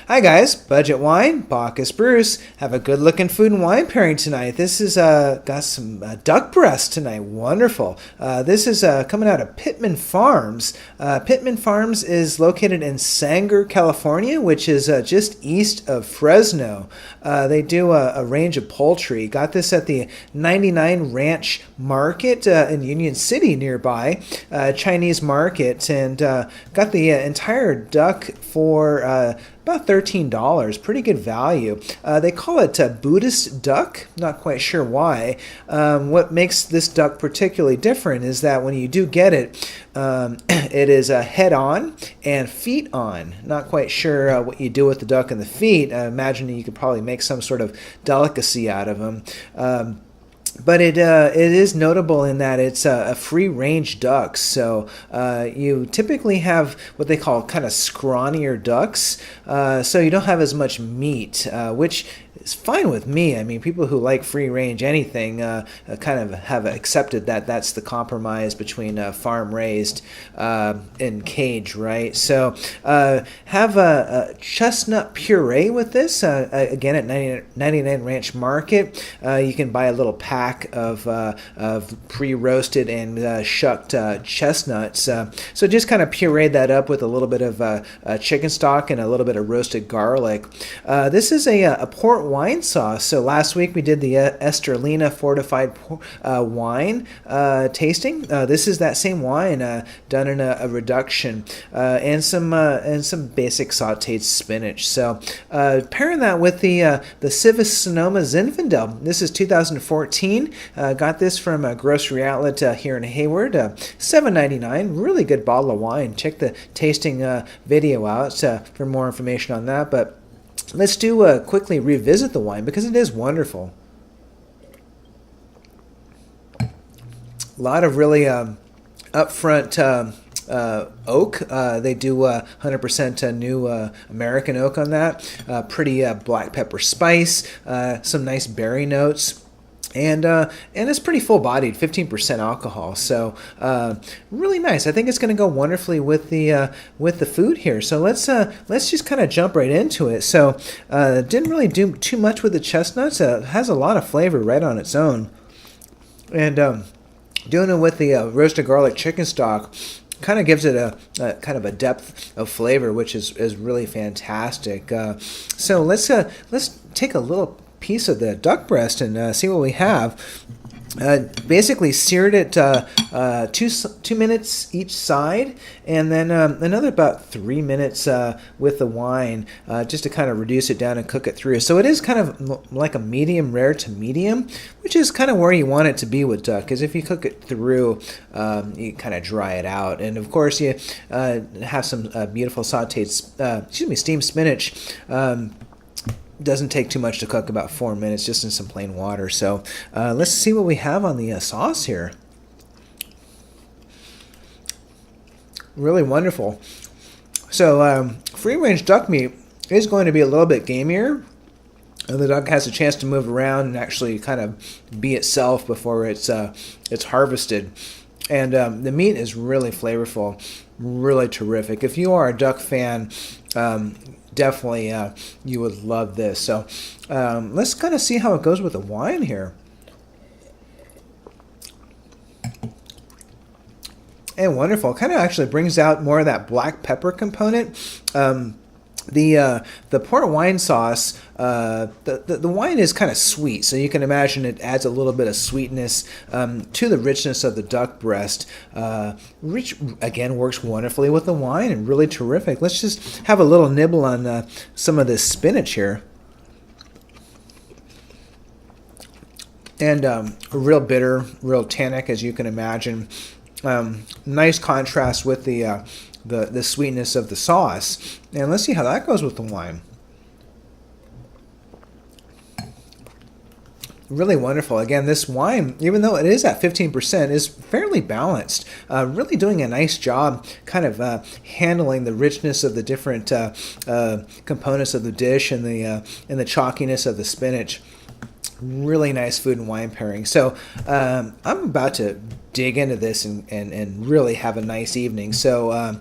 Hi guys, Budget Wine, Bacchus Bruce. Have a good looking food and wine pairing tonight. This is got some duck breast tonight. Wonderful. This is coming out of Pittman Farms. Pittman Farms is located in Sanger, California, which is just east of Fresno. They do a range of poultry. Got this at the 99 Ranch Market in Union City nearby, Chinese market, and got the entire duck for about $13. Pretty good value. They call it Buddhist duck. Not quite sure why. What makes this duck particularly different is that when you do get it, it is head on and feet on. Not quite sure what you do with the duck and the feet. I imagine you could probably make some sort of delicacy out of them. But it is notable in that it's a free-range duck, so you typically have what they call kind of scrawnier ducks, so you don't have as much meat, which is fine with me. I mean, people who like free-range anything kind of have accepted that that's the compromise between farm-raised and cage, right? So have a chestnut puree with this, again at 99 Ranch Market. You can buy a little pack of pre-roasted and shucked chestnuts. So just kind of puree that up with a little bit of chicken stock and a little bit of roasted garlic. This is a port wine sauce. So last week we did the Esterlina fortified wine tasting. This is that same wine done in a reduction and some basic sautéed spinach. So pairing that with the Sivas Sonoma Zinfandel. This is 2014. Got this from a grocery outlet here in Hayward. $7.99. Really good bottle of wine. Check the tasting video out for more information on that. But let's quickly revisit the wine because it is wonderful. A lot of really upfront oak. They do 100% new American oak on that. Pretty black pepper spice. Some nice berry notes. And it's pretty full-bodied, 15% alcohol. So really nice. I think it's going to go wonderfully with the food here. So let's just kind of jump right into it. So didn't really do too much with the chestnuts. It has a lot of flavor right on its own. And doing it with the roasted garlic chicken stock kind of gives it a kind of a depth of flavor, which is really fantastic. So let's take a little piece of the duck breast and see what we have. Basically seared it 2 minutes each side, and then another about 3 minutes with the wine, just to kind of reduce it down and cook it through. So it is kind of like a medium rare to medium, which is kind of where you want it to be with duck, because if you cook it through, you kind of dry it out. And of course you have some beautiful sauteed, steamed spinach. Doesn't take too much to cook, about 4 minutes, just in some plain water. So let's see what we have on the sauce here. Really wonderful. So free-range duck meat is going to be a little bit gamier. The duck has a chance to move around and actually kind of be itself before it's harvested. And the meat is really flavorful, really terrific. If you are a duck fan, definitely you would love this. So let's kind of see how it goes with the wine here. And wonderful. Kind of actually brings out more of that black pepper component. The port wine sauce, the wine is kind of sweet, so you can imagine it adds a little bit of sweetness to the richness of the duck breast. Which again works wonderfully with the wine and really terrific. Let's just have a little nibble on some of this spinach here. And real bitter, real tannic, as you can imagine. Nice contrast with the sweetness of the sauce. And let's see how that goes with the wine. Really wonderful. Again, this wine, even though it is at 15%, is fairly balanced. Really doing a nice job kind of handling the richness of the different components of the dish and the chalkiness of the spinach. Really nice food and wine pairing. So I'm about to dig into this and really have a nice evening. So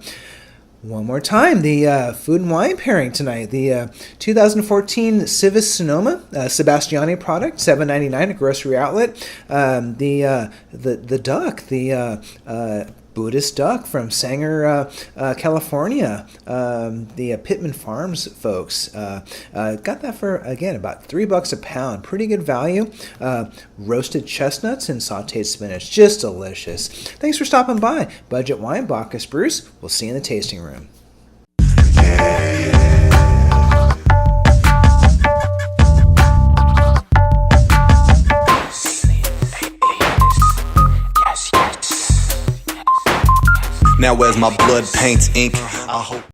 One more time, the food and wine pairing tonight. The 2014 Sivas Sonoma Sebastiani product, $7.99 at grocery outlet. The duck, the Buddhist duck from Sanger, California. The Pittman Farms folks got that for, again, about $3 a pound. Pretty good value. Roasted chestnuts and sauteed spinach, just delicious. Thanks for stopping by. Budget Wine, Bacchus, Bruce. We'll see you in the tasting room. Now where's my blood, paints, ink? I hope